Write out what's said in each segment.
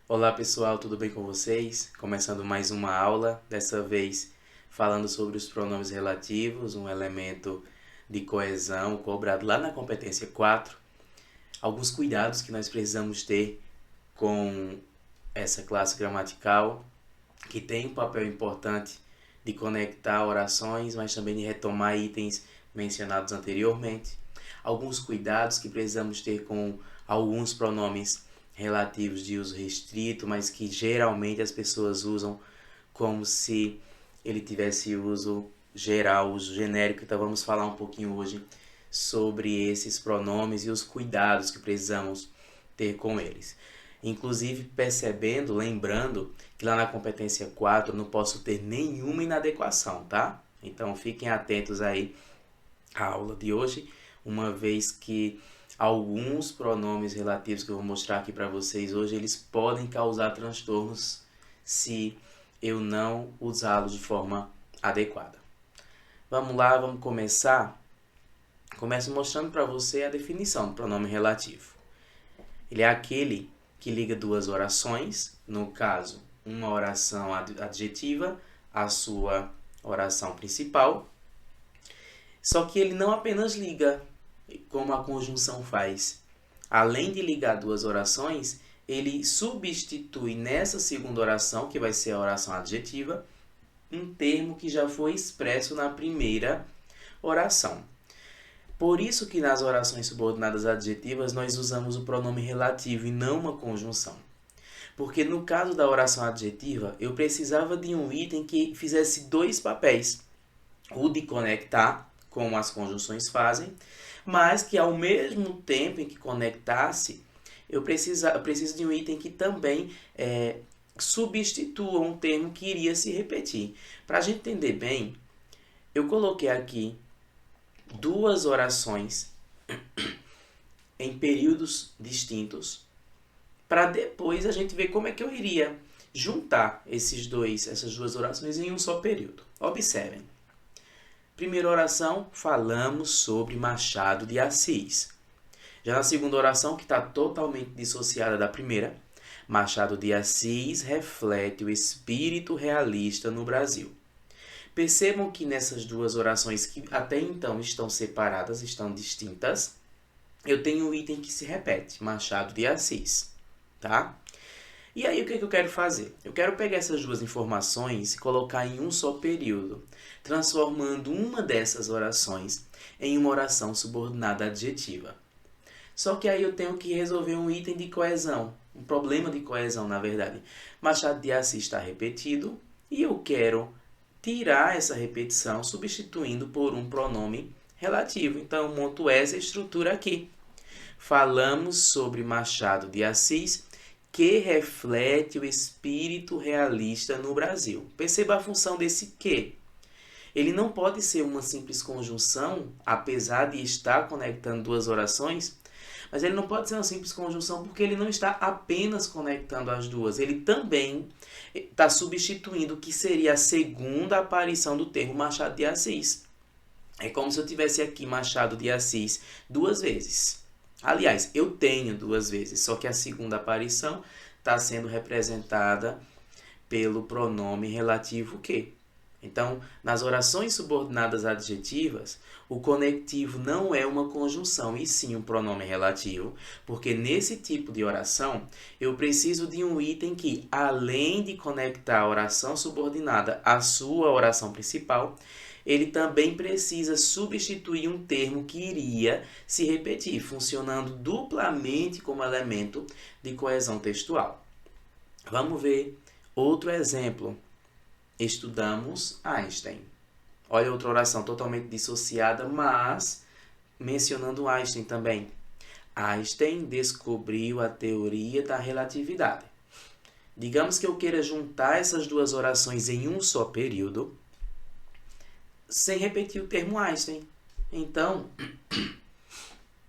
Olá pessoal, tudo bem com vocês? Começando mais uma aula, dessa vez falando sobre os pronomes relativos, um elemento de coesão cobrado lá na competência 4. Alguns cuidados que nós precisamos ter com essa classe gramatical, que tem um papel importante de conectar orações, mas também de retomar itens mencionados anteriormente. Alguns cuidados que precisamos ter com alguns pronomes relativos de uso restrito, mas que geralmente as pessoas usam como se ele tivesse uso geral, uso genérico. Então vamos falar um pouquinho hoje sobre esses pronomes e os cuidados que precisamos ter com eles. Inclusive percebendo, lembrando que lá na competência 4 eu não posso ter nenhuma inadequação, tá? Então fiquem atentos aí à aula de hoje, uma vez que alguns pronomes relativos que eu vou mostrar aqui para vocês hoje, eles podem causar transtornos se eu não usá-los de forma adequada. Vamos lá, vamos começar. Começo mostrando para você a definição do pronome relativo. Ele é aquele que liga duas orações, no caso, uma oração adjetiva à sua oração principal. Só que ele não apenas liga, como a conjunção faz. Além de ligar duas orações, ele substitui nessa segunda oração, que vai ser a oração adjetiva, um termo que já foi expresso na primeira oração. Por isso que nas orações subordinadas adjetivas nós usamos o pronome relativo e não uma conjunção. Porque no caso da oração adjetiva, eu precisava de um item que fizesse dois papéis. O de conectar, como as conjunções fazem, mas que ao mesmo tempo em que conectasse, eu preciso de um item que também substitua um termo que iria se repetir. Para a gente entender bem, eu coloquei aqui duas orações em períodos distintos, para depois a gente ver como é que eu iria juntar essas duas orações em um só período. Observem. Primeira oração, falamos sobre Machado de Assis. Já na segunda oração, que está totalmente dissociada da primeira, Machado de Assis reflete o espírito realista no Brasil. Percebam que nessas duas orações, que até então estão separadas, estão distintas, eu tenho um item que se repete, Machado de Assis, tá? E aí o que eu quero fazer? Eu quero pegar essas duas informações e colocar em um só período, transformando uma dessas orações em uma oração subordinada adjetiva. Só que aí eu tenho que resolver um item de coesão, um problema de coesão, na verdade. Machado de Assis está repetido e eu quero tirar essa repetição substituindo por um pronome relativo. Então eu monto essa estrutura aqui. Falamos sobre Machado de Assis, que reflete o espírito realista no Brasil. Perceba a função desse que. Ele não pode ser uma simples conjunção, apesar de estar conectando duas orações, mas ele não pode ser uma simples conjunção porque ele não está apenas conectando as duas. Ele também está substituindo o que seria a segunda aparição do termo Machado de Assis. É como se eu tivesse aqui Machado de Assis duas vezes. Aliás, eu tenho duas vezes, só que a segunda aparição está sendo representada pelo pronome relativo que. Então, nas orações subordinadas adjetivas, o conectivo não é uma conjunção, e sim um pronome relativo, porque nesse tipo de oração, eu preciso de um item que, além de conectar a oração subordinada à sua oração principal, ele também precisa substituir um termo que iria se repetir, funcionando duplamente como elemento de coesão textual. Vamos ver outro exemplo. Estudamos Einstein. Olha outra oração totalmente dissociada, mas mencionando Einstein também. Einstein descobriu a teoria da relatividade. Digamos que eu queira juntar essas duas orações em um só período, sem repetir o termo Einstein. Então,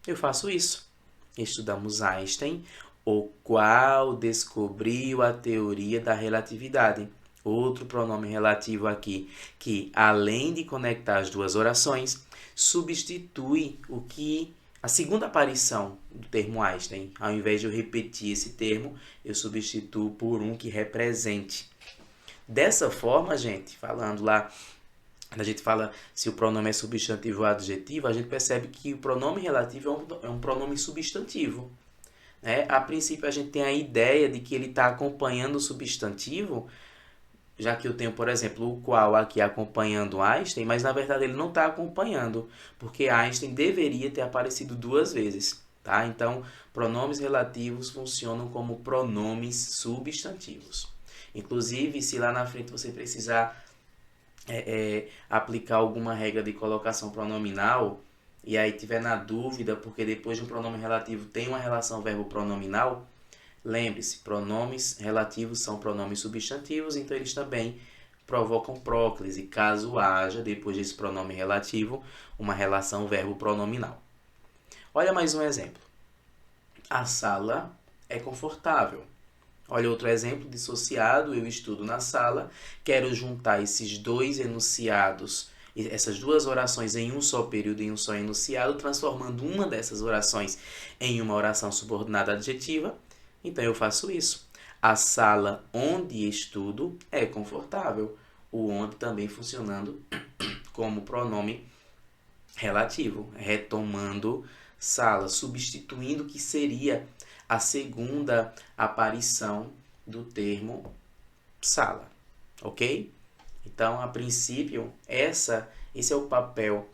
eu faço isso. Estudamos Einstein, o qual descobriu a teoria da relatividade. Outro pronome relativo aqui, que além de conectar as duas orações, substitui o que A segunda aparição do termo Einstein, ao invés de eu repetir esse termo, eu substituo por um que represente. Dessa forma, gente, falando lá, quando a gente fala se o pronome é substantivo ou adjetivo, a gente percebe que o pronome relativo é um pronome substantivo. Né? A princípio, a gente tem a ideia de que ele está acompanhando o substantivo, já que eu tenho, por exemplo, o qual aqui acompanhando Einstein, mas na verdade ele não está acompanhando, porque Einstein deveria ter aparecido duas vezes. Tá? Então, pronomes relativos funcionam como pronomes substantivos. Inclusive, se lá na frente você precisar aplicar alguma regra de colocação pronominal, e aí tiver na dúvida, porque depois de um pronome relativo tem uma relação verbo-pronominal, lembre-se, pronomes relativos são pronomes substantivos, então eles também provocam próclise, caso haja, depois desse pronome relativo, uma relação verbo-pronominal. Olha mais um exemplo. A sala é confortável. Olha outro exemplo dissociado, eu estudo na sala, quero juntar esses dois enunciados, essas duas orações em um só período, em um só enunciado, transformando uma dessas orações em uma oração subordinada adjetiva. Então eu faço isso. A sala onde estudo é confortável. O onde também funcionando como pronome relativo, retomando sala, substituindo o que seria a segunda aparição do termo sala, ok? Então, a princípio, esse é o papel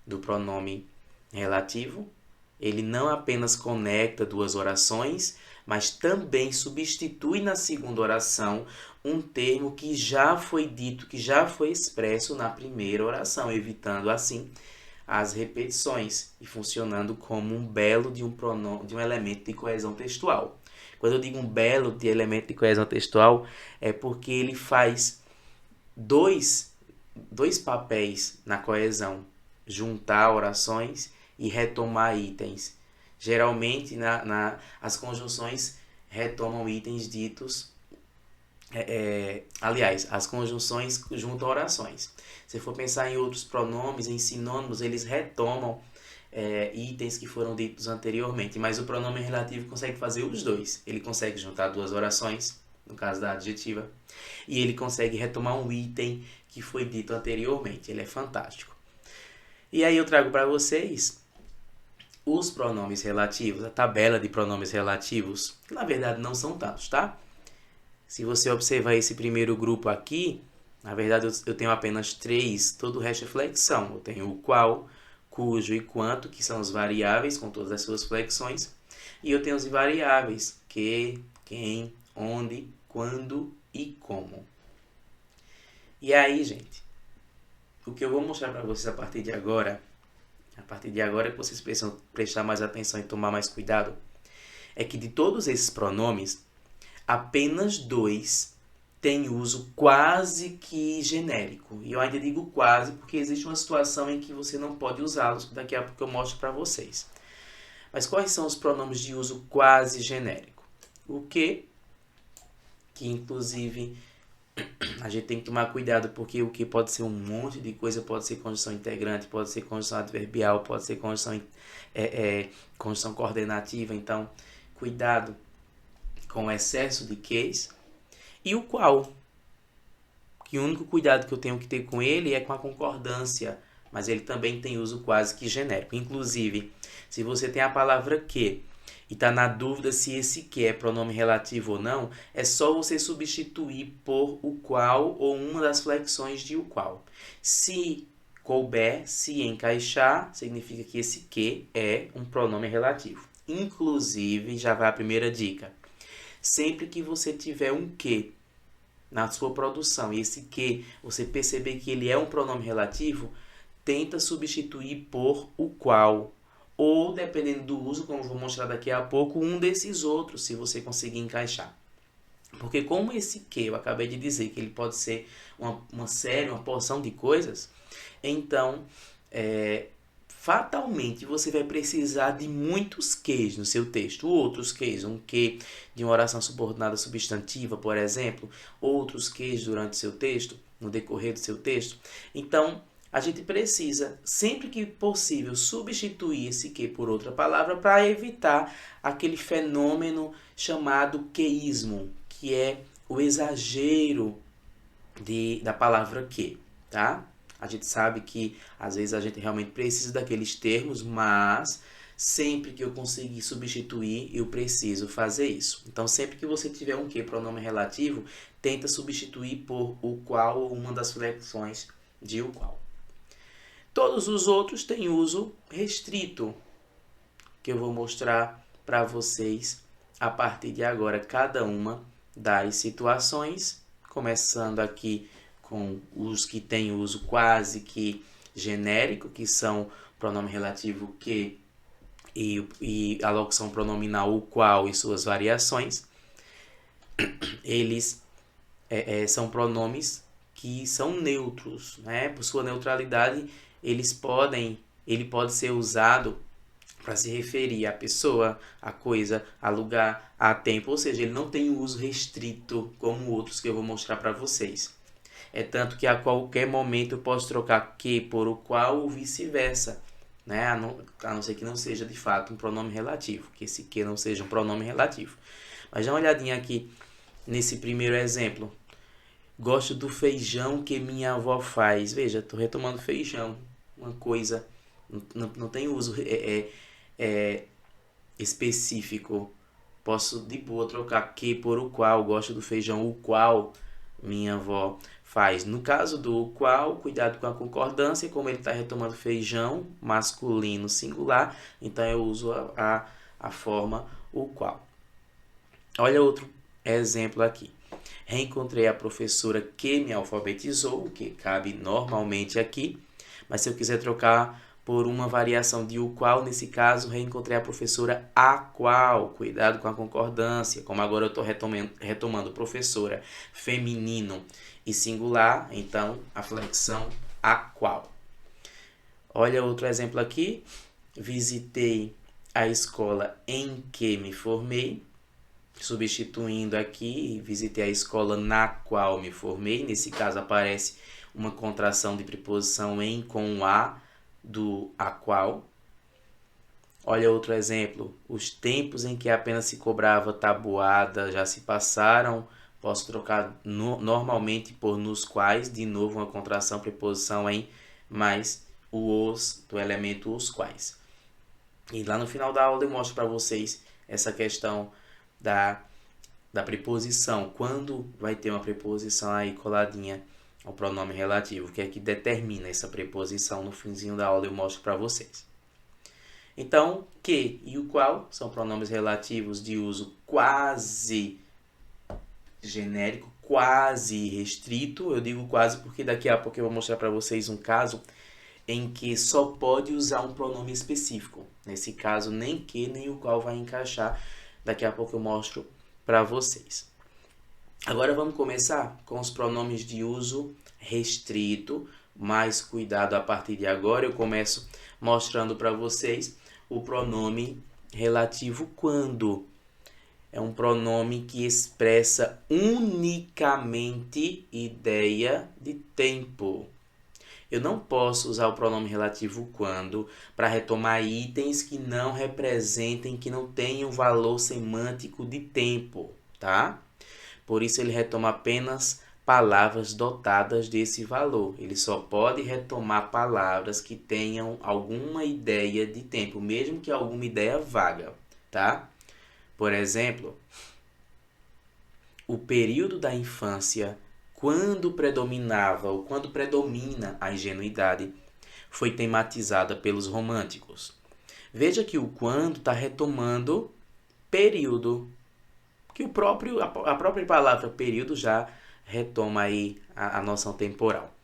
do pronome relativo. Ele não apenas conecta duas orações, mas também substitui na segunda oração um termo que já foi dito, que já foi expresso na primeira oração, evitando assim as repetições e funcionando como um belo de um elemento de coesão textual. Quando eu digo um belo de elemento de coesão textual, é porque ele faz dois papéis na coesão: juntar orações e retomar itens. Geralmente, as conjunções retomam itens ditos. Aliás, as conjunções juntam orações. Se for pensar em outros pronomes, em sinônimos, eles retomam itens que foram ditos anteriormente. Mas o pronome relativo consegue fazer os dois. Ele consegue juntar duas orações, no caso da adjetiva, e ele consegue retomar um item que foi dito anteriormente. Ele é fantástico. E aí eu trago para vocês os pronomes relativos, a tabela de pronomes relativos, que na verdade não são tantos, tá? Se você observar esse primeiro grupo aqui, na verdade eu tenho apenas 3, todo o resto é flexão. Eu tenho o qual, cujo e quanto, que são os variáveis com todas as suas flexões. E eu tenho os invariáveis, que, quem, onde, quando e como. E aí, gente, o que eu vou mostrar para vocês a partir de agora que vocês precisam prestar mais atenção e tomar mais cuidado, é que de todos esses pronomes, apenas 2 têm uso quase que genérico. E eu ainda digo quase porque existe uma situação em que você não pode usá-los. Daqui a pouco eu mostro para vocês. Mas quais são os pronomes de uso quase genérico? O que inclusive a gente tem que tomar cuidado, porque o que pode ser um monte de coisa, pode ser conjunção integrante, pode ser conjunção adverbial, pode ser conjunção coordenativa. Então, cuidado com o excesso de ques. E o qual, que o único cuidado que eu tenho que ter com ele é com a concordância, mas ele também tem uso quase que genérico. Inclusive, se você tem a palavra que e está na dúvida se esse que é pronome relativo ou não, é só você substituir por o qual ou uma das flexões de o qual. Se couber, se encaixar, significa que esse que é um pronome relativo. Inclusive, já vai a primeira dica. Sempre que você tiver um que na sua produção e esse que você perceber que ele é um pronome relativo, tenta substituir por o qual. Ou, dependendo do uso, como eu vou mostrar daqui a pouco, um desses outros, se você conseguir encaixar. Porque como esse que eu acabei de dizer, que ele pode ser uma série, uma porção de coisas, então, fatalmente, você vai precisar de muitos ques no seu texto. Outros ques, um que de uma oração subordinada substantiva, por exemplo, outros ques durante o seu texto, no decorrer do seu texto. Então, a gente precisa, sempre que possível, substituir esse que por outra palavra para evitar aquele fenômeno chamado queísmo, que é o exagero da palavra que, tá? A gente sabe que às vezes a gente realmente precisa daqueles termos, mas sempre que eu conseguir substituir, eu preciso fazer isso. Então, sempre que você tiver um que pronome relativo, tenta substituir por o qual ou uma das flexões de o qual. Todos os outros têm uso restrito, que eu vou mostrar para vocês a partir de agora cada uma das situações, começando aqui com os que têm uso quase que genérico, que são pronome relativo que e a locução pronominal o qual e suas variações. Eles são pronomes que são neutros, né? Por sua neutralidade, ele pode ser usado para se referir à pessoa, à coisa, a lugar, a tempo, ou seja, ele não tem uso restrito como outros que eu vou mostrar para vocês. É tanto que a qualquer momento eu posso trocar que por o qual ou vice-versa, né? A não ser que não seja de fato um pronome relativo, que esse que não seja um pronome relativo. Mas dá uma olhadinha aqui nesse primeiro exemplo. Gosto do feijão que minha avó faz. Veja, estou retomando feijão, uma coisa, não tem uso específico. Posso de boa trocar que por o qual. Gosto do feijão o qual minha avó faz. No caso do qual, cuidado com a concordância, como ele está retomando feijão masculino singular, então eu uso a forma o qual. Olha outro exemplo aqui. Reencontrei a professora que me alfabetizou, o que cabe normalmente aqui, mas se eu quiser trocar por uma variação de o qual, nesse caso, reencontrei a professora a qual. Cuidado com a concordância, como agora eu estou retomando professora feminino e singular, então a flexão a qual. Olha outro exemplo aqui. Visitei a escola em que me formei. Substituindo aqui, visitei a escola na qual me formei. Nesse caso aparece uma contração de preposição em com o a do a qual. Olha outro exemplo. Os tempos em que apenas se cobrava tabuada já se passaram. Posso trocar normalmente por nos quais. De novo uma contração, preposição em, mais o os do elemento os quais. E lá no final da aula eu mostro para vocês essa questão da preposição. Quando vai ter uma preposição aí coladinha ao pronome relativo, que é que determina essa preposição. No finzinho da aula eu mostro para vocês. Então, que e o qual são pronomes relativos de uso quase genérico, quase restrito. Eu digo quase porque daqui a pouco eu vou mostrar para vocês um caso em que só pode usar um pronome específico. Nesse caso, nem que nem o qual vai encaixar. Daqui a pouco eu mostro para vocês. Agora vamos começar com os pronomes de uso restrito. Mais cuidado a partir de agora. Eu começo mostrando para vocês o pronome relativo quando. É um pronome que expressa unicamente ideia de tempo. Eu não posso usar o pronome relativo quando para retomar itens que não representem, que não tenham valor semântico de tempo, tá? Por isso ele retoma apenas palavras dotadas desse valor. Ele só pode retomar palavras que tenham alguma ideia de tempo, mesmo que alguma ideia vaga, tá? Por exemplo, o período da infância, quando predominava ou quando predomina a ingenuidade, foi tematizada pelos românticos. Veja que o quando está retomando período, que a própria palavra período já retoma aí a noção temporal.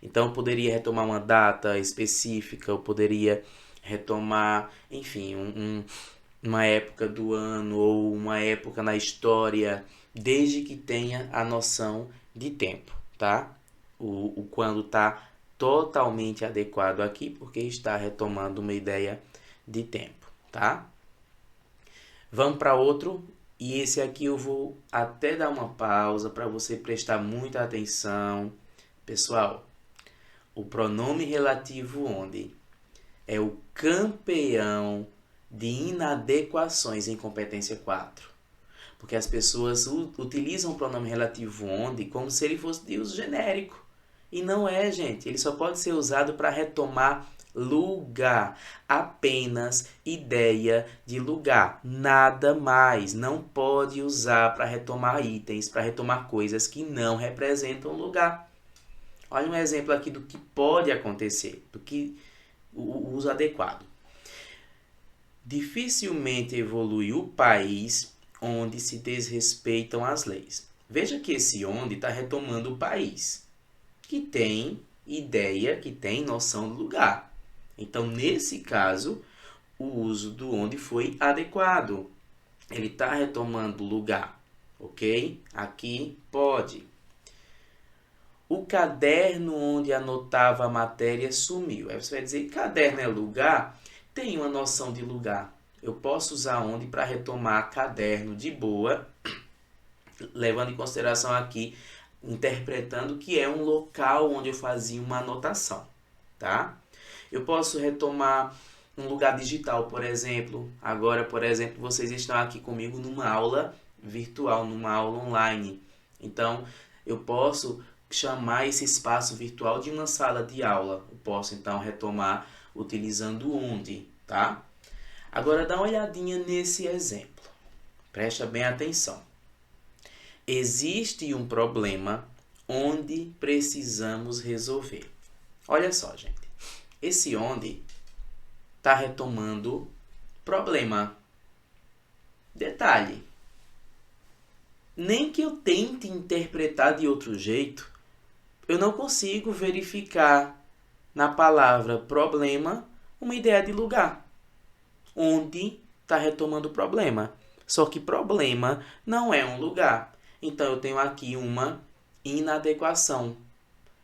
Então, eu poderia retomar uma data específica, eu poderia retomar, enfim, uma época do ano ou uma época na história, desde que tenha a noção de tempo, tá? O quando está totalmente adequado aqui, porque está retomando uma ideia de tempo, tá? Vamos para outro, e esse aqui eu vou até dar uma pausa para você prestar muita atenção. Pessoal, O pronome relativo onde é o campeão de inadequações em competência 4. Porque as pessoas utilizam o pronome relativo onde como se ele fosse de uso genérico. E não é, gente. Ele só pode ser usado para retomar lugar. Apenas ideia de lugar. Nada mais. Não pode usar para retomar itens, para retomar coisas que não representam lugar. Olha um exemplo aqui do que pode acontecer, do que o uso adequado. Dificilmente evolui o país onde se desrespeitam as leis. Veja que esse onde está retomando o país, que tem ideia, que tem noção do lugar. Então, nesse caso, o uso do onde foi adequado. Ele está retomando o lugar, ok? Aqui pode. O caderno onde anotava a matéria sumiu. Aí você vai dizer, caderno é lugar? Tem uma noção de lugar. Eu posso usar onde para retomar caderno de boa, levando em consideração aqui, interpretando que é um local onde eu fazia uma anotação, tá? Eu posso retomar um lugar digital, por exemplo. Agora, por exemplo, vocês estão aqui comigo numa aula virtual, numa aula online. Então, eu posso chamar esse espaço virtual de uma sala de aula. Eu posso, então, retomar utilizando onde, tá? Agora, dá uma olhadinha nesse exemplo. Presta bem atenção. Existe um problema onde precisamos resolver. Olha só, gente. Esse onde está retomando problema. Detalhe. Nem que eu tente interpretar de outro jeito, eu não consigo verificar na palavra problema uma ideia de lugar. Onde está retomando problema. Só que problema não é um lugar. Então, eu tenho aqui uma inadequação.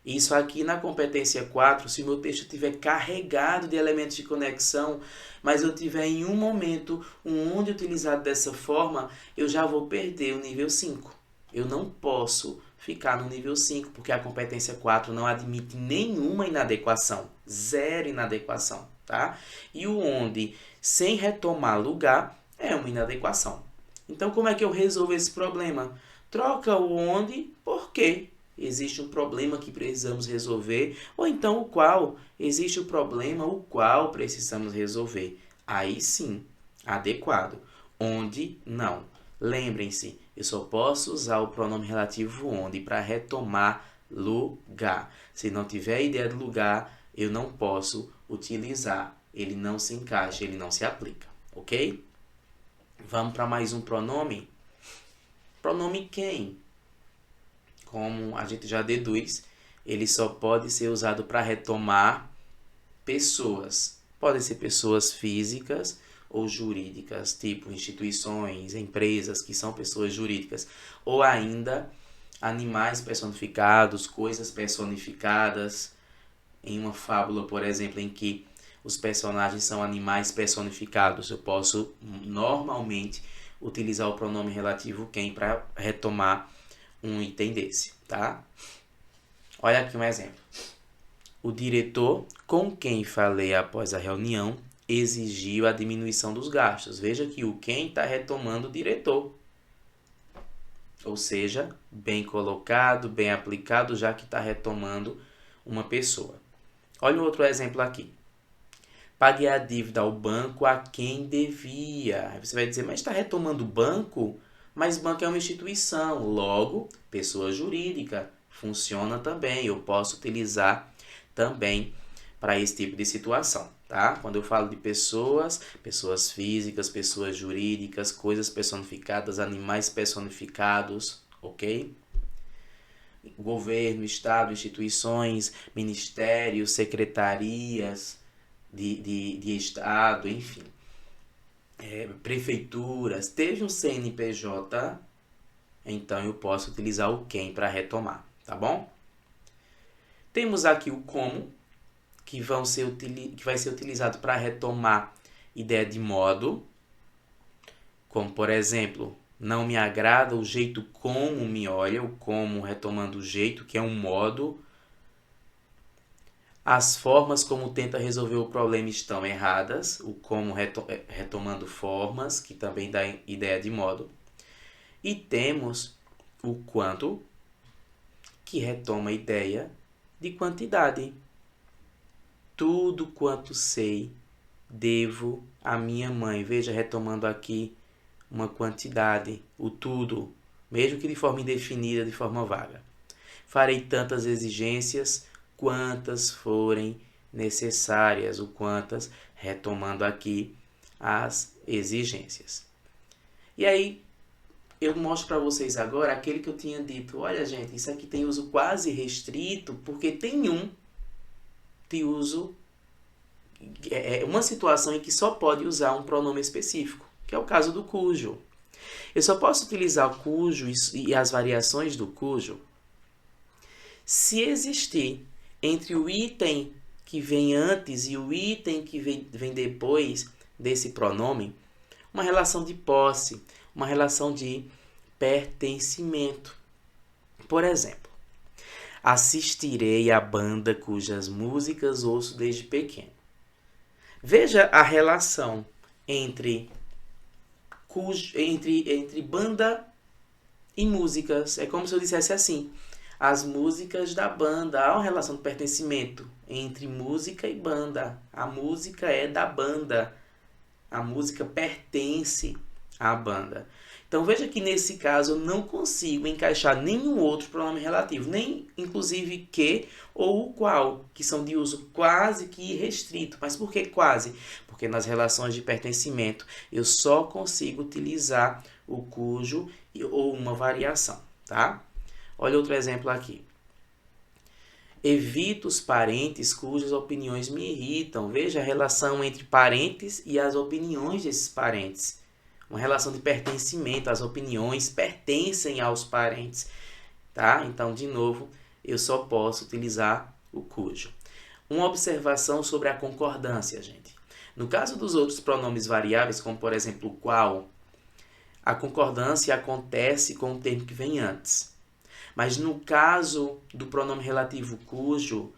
Isso aqui na competência 4, se o meu texto estiver carregado de elementos de conexão, mas eu tiver em um momento um onde utilizado dessa forma, eu já vou perder o nível 5. Eu não posso ficar no nível 5, porque a competência 4 não admite nenhuma inadequação. Zero inadequação, tá? E o onde, sem retomar lugar, é uma inadequação. Então, como é que eu resolvo esse problema? Troca o onde por quê. Existe um problema que precisamos resolver, ou então o qual existe o problema o qual precisamos resolver. Aí sim, adequado. Onde não. Lembrem-se, eu só posso usar o pronome relativo onde para retomar lugar. Se não tiver ideia de lugar, eu não posso utilizar. Ele não se encaixa, ele não se aplica, ok? Vamos para mais um pronome. Pronome quem? Como a gente já deduz, ele só pode ser usado para retomar pessoas. Podem ser pessoas físicas ou jurídicas, tipo instituições, empresas que são pessoas jurídicas, ou ainda animais personificados, coisas personificadas, em uma fábula, por exemplo, em que os personagens são animais personificados. Eu posso normalmente utilizar o pronome relativo quem para retomar um item desse, tá? Olha aqui um exemplo. O diretor com quem falei após a reunião exigiu a diminuição dos gastos. Veja que o quem está retomando o diretor. Ou seja, bem colocado, bem aplicado, já que está retomando uma pessoa. Olha um outro exemplo aqui. Paguei a dívida ao banco a quem devia. Aí você vai dizer, mas está retomando o banco? Mas banco é uma instituição, logo, pessoa jurídica. Funciona também, eu posso utilizar também para esse tipo de situação, tá? Quando eu falo de pessoas, pessoas físicas, pessoas jurídicas, coisas personificadas, animais personificados, ok? Governo, Estado, instituições, ministérios, secretarias de Estado, enfim. Prefeituras, teve um CNPJ, então eu posso utilizar o quem para retomar, tá bom? Temos aqui o como, que vai ser utilizado para retomar ideia de modo, como por exemplo, não me agrada o jeito como me olha, o como retomando o jeito, que é um modo. As formas como tenta resolver o problema estão erradas, o como retomando formas, que também dá ideia de modo. E temos o quanto, que retoma a ideia de quantidade. Tudo quanto sei, devo à minha mãe. Veja, retomando aqui uma quantidade, o tudo, mesmo que de forma indefinida, de forma vaga. Farei tantas exigências quantas forem necessárias, o quantas, retomando aqui as exigências. E aí, eu mostro para vocês agora aquele que eu tinha dito. Olha, gente, isso aqui tem uso quase restrito, porque tem um de uso, é uma situação em que só pode usar um pronome específico, que é o caso do cujo. Eu só posso utilizar o cujo e as variações do cujo se existir entre o item que vem antes e o item que vem depois desse pronome uma relação de posse, uma relação de pertencimento. Por exemplo, assistirei à banda cujas músicas ouço desde pequeno. Veja a relação entre banda e músicas. É como se eu dissesse assim: as músicas da banda. Há uma relação de pertencimento entre música e banda. A música é da banda. A música pertence à banda. Então veja que nesse caso eu não consigo encaixar nenhum outro pronome relativo, nem inclusive que ou o qual, que são de uso quase que irrestrito. Mas por que quase? Porque nas relações de pertencimento eu só consigo utilizar o cujo ou uma variação, tá? Olha outro exemplo aqui. Evito os parentes cujas opiniões me irritam. Veja a relação entre parentes e as opiniões desses parentes. Uma relação de pertencimento. As opiniões pertencem aos parentes. Tá? Então, de novo, eu só posso utilizar o cujo. Uma observação sobre a concordância, gente. No caso dos outros pronomes variáveis, como por exemplo o qual, a concordância acontece com o termo que vem antes. Mas no caso do pronome relativo cujo,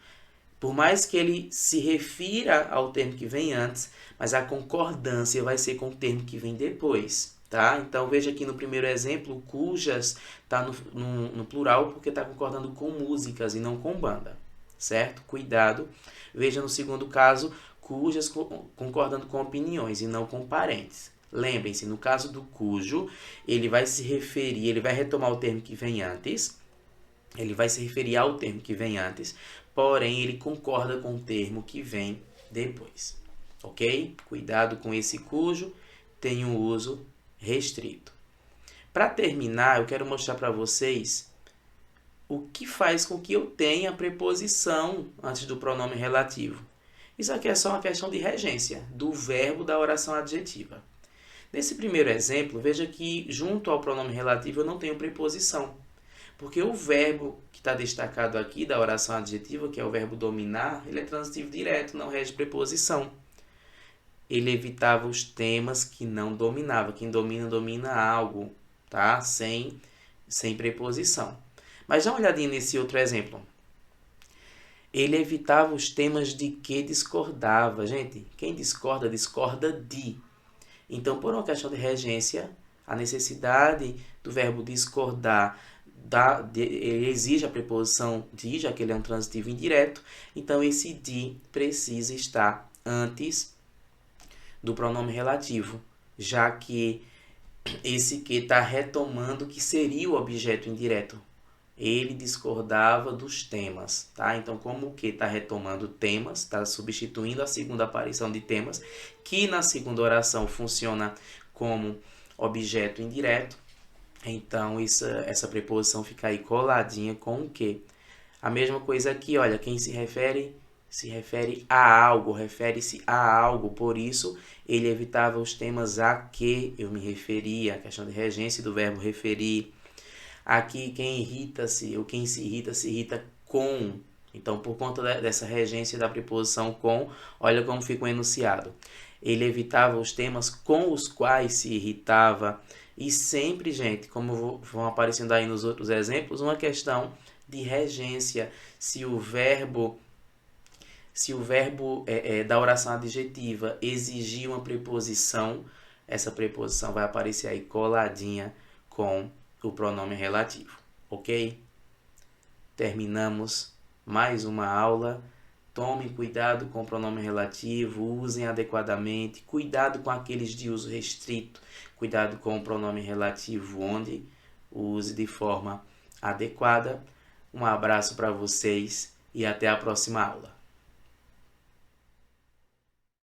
por mais que ele se refira ao termo que vem antes, mas a concordância vai ser com o termo que vem depois. Tá? Então veja aqui no primeiro exemplo, cujas está no plural porque está concordando com músicas e não com banda. Certo? Cuidado. Veja no segundo caso, cujas concordando com opiniões e não com parentes. Lembrem-se, no caso do cujo, ele vai se referir, ele vai retomar o termo que vem antes. Ele vai se referir ao termo que vem antes, porém ele concorda com o termo que vem depois. Ok? Cuidado com esse cujo, tem um uso restrito. Para terminar, eu quero mostrar para vocês o que faz com que eu tenha preposição antes do pronome relativo. Isso aqui é só uma questão de regência do verbo da oração adjetiva. Nesse primeiro exemplo, veja que junto ao pronome relativo eu não tenho preposição. Porque o verbo que está destacado aqui da oração adjetiva, que é o verbo dominar, ele é transitivo direto, não rege preposição. Ele evitava os temas que não dominava. Quem domina, domina algo, tá? Sem preposição. Mas dá uma olhadinha nesse outro exemplo. Ele evitava os temas de que discordava. Gente, quem discorda, discorda de. Então, por uma questão de regência, a necessidade do verbo discordar ele exige a preposição de, já que ele é um transitivo indireto, então esse de precisa estar antes do pronome relativo, já que esse que está retomando o que seria o objeto indireto. Ele discordava dos temas, tá? Então, como o que está retomando temas, está substituindo a segunda aparição de temas, que na segunda oração funciona como objeto indireto, então essa preposição fica aí coladinha com o que? A mesma coisa aqui, olha, quem se refere a algo, refere-se a algo, por isso ele evitava os temas a que eu me referia, a questão de regência do verbo referir. Aqui quem irrita-se, ou quem se irrita com. Então, por conta dessa regência da preposição com, olha como fica o enunciado. Ele evitava os temas com os quais se irritava. E sempre, gente, como vão aparecendo aí nos outros exemplos, uma questão de regência. Se o verbo Se o verbo da oração adjetiva exigir uma preposição, essa preposição vai aparecer aí coladinha com o pronome relativo, ok? Terminamos mais uma aula. Tomem cuidado com o pronome relativo, usem adequadamente, cuidado com aqueles de uso restrito, cuidado com o pronome relativo onde use de forma adequada. Um abraço para vocês e até a próxima aula.